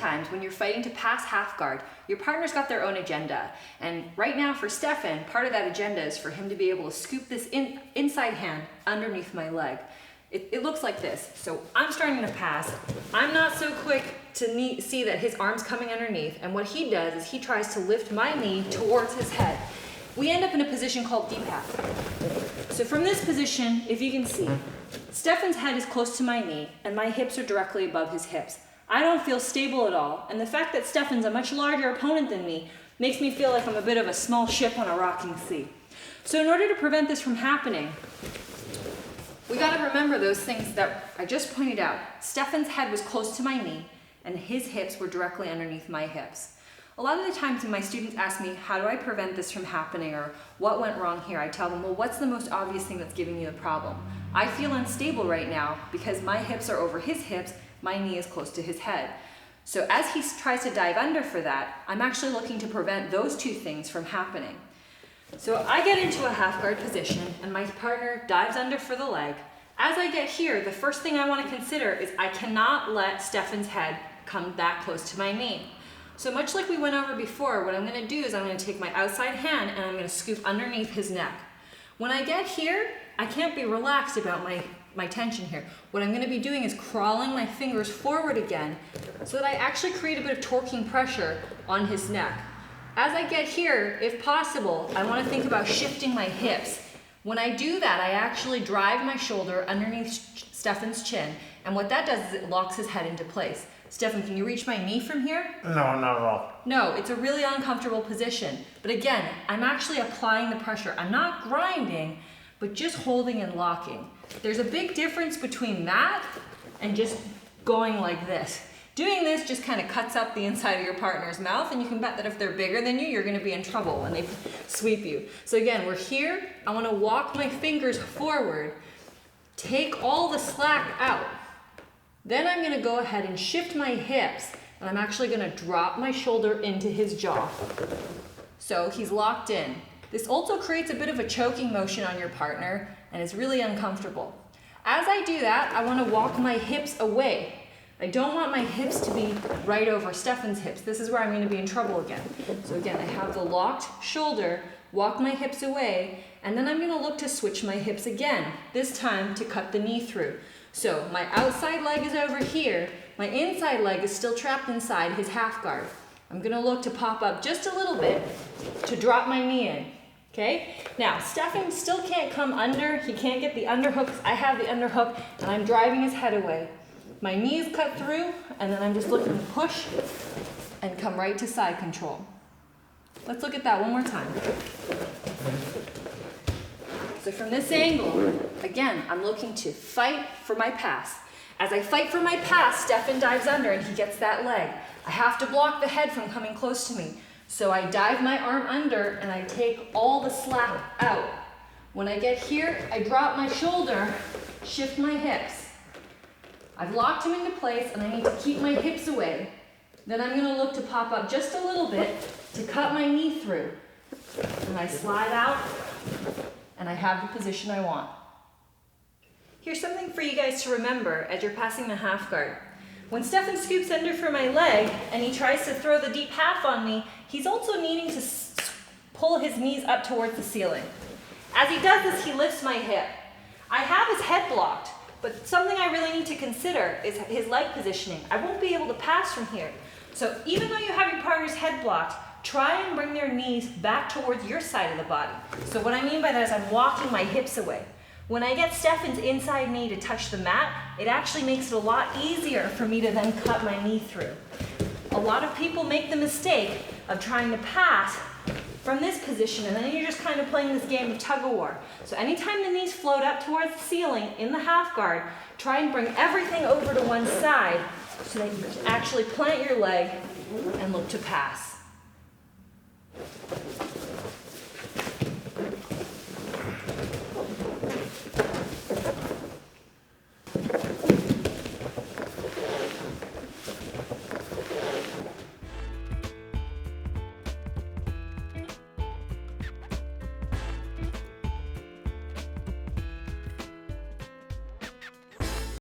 times when you're fighting to pass half guard, your partner's got their own agenda. And right now for Stephan, part of that agenda is for him to be able to scoop this inside hand underneath my leg. It looks like this. So I'm starting to pass. I'm not so quick to see that his arm's coming underneath. And what he does is he tries to lift my knee towards his head. We end up in a position called deep half. So from this position, if you can see, Stephan's head is close to my knee and my hips are directly above his hips. I don't feel stable at all. And the fact that Stephan's a much larger opponent than me makes me feel like I'm a bit of a small ship on a rocking sea. So in order to prevent this from happening, we got to remember those things that I just pointed out. Stephan's head was close to my knee and his hips were directly underneath my hips. A lot of the times when my students ask me, how do I prevent this from happening, or what went wrong here, I tell them, well, what's the most obvious thing that's giving you the problem? I feel unstable right now because my hips are over his hips, my knee is close to his head. So as he tries to dive under for that, I'm actually looking to prevent those two things from happening. So I get into a half guard position and my partner dives under for the leg. As I get here, the first thing I want to consider is I cannot let Stephan's head come that close to my knee. So much like we went over before, what I'm going to do is I'm going to take my outside hand and I'm going to scoop underneath his neck. When I get here, I can't be relaxed about my tension here. What I'm going to be doing is crawling my fingers forward again so that I actually create a bit of torquing pressure on his neck. As I get here, if possible, I want to think about shifting my hips. When I do that, I actually drive my shoulder underneath Stephan's chin, and what that does is it locks his head into place. Stephan, can you reach my knee from here? No, not at all. No, it's a really uncomfortable position. But again, I'm actually applying the pressure. I'm not grinding, but just holding and locking. There's a big difference between that and just going like this. Doing this just kind of cuts up the inside of your partner's mouth, and you can bet that if they're bigger than you, you're going to be in trouble when they sweep you. So again, we're here. I want to walk my fingers forward, take all the slack out. Then I'm going to go ahead and shift my hips, and I'm actually going to drop my shoulder into his jaw. So he's locked in. This also creates a bit of a choking motion on your partner, and it's really uncomfortable. As I do that, I want to walk my hips away. I don't want my hips to be right over Stephan's hips. This is where I'm going to be in trouble again. So again, I have the locked shoulder, walk my hips away, and then I'm going to look to switch my hips again, this time to cut the knee through. So my outside leg is over here, my inside leg is still trapped inside his half guard. I'm going to look to pop up just a little bit to drop my knee in. Okay? Now, Stephan still can't come under, he can't get the underhook. I have the underhook, and I'm driving his head away. My knee is cut through, and then I'm just looking to push and come right to side control. Let's look at that one more time. So from this angle, again, I'm looking to fight for my pass. As I fight for my pass, Stephan dives under and he gets that leg. I have to block the head from coming close to me. So I dive my arm under and I take all the slack out. When I get here, I drop my shoulder, shift my hips. I've locked him into place and I need to keep my hips away. Then I'm going to look to pop up just a little bit to cut my knee through. And I slide out and I have the position I want. Here's something for you guys to remember as you're passing the half guard. When Stephan scoops under for my leg and he tries to throw the deep half on me, he's also needing to pull his knees up towards the ceiling. As he does this, he lifts my hip. I have his head blocked. But something I really need to consider is his leg positioning. I won't be able to pass from here. So even though you have your partner's head blocked, try and bring their knees back towards your side of the body. So what I mean by that is I'm walking my hips away. When I get Stephan's inside knee to touch the mat, it actually makes it a lot easier for me to then cut my knee through. A lot of people make the mistake of trying to pass from this position, and then you're just kind of playing this game of tug-of-war. So anytime the knees float up towards the ceiling in the half guard, try and bring everything over to one side so that you can actually plant your leg and look to pass.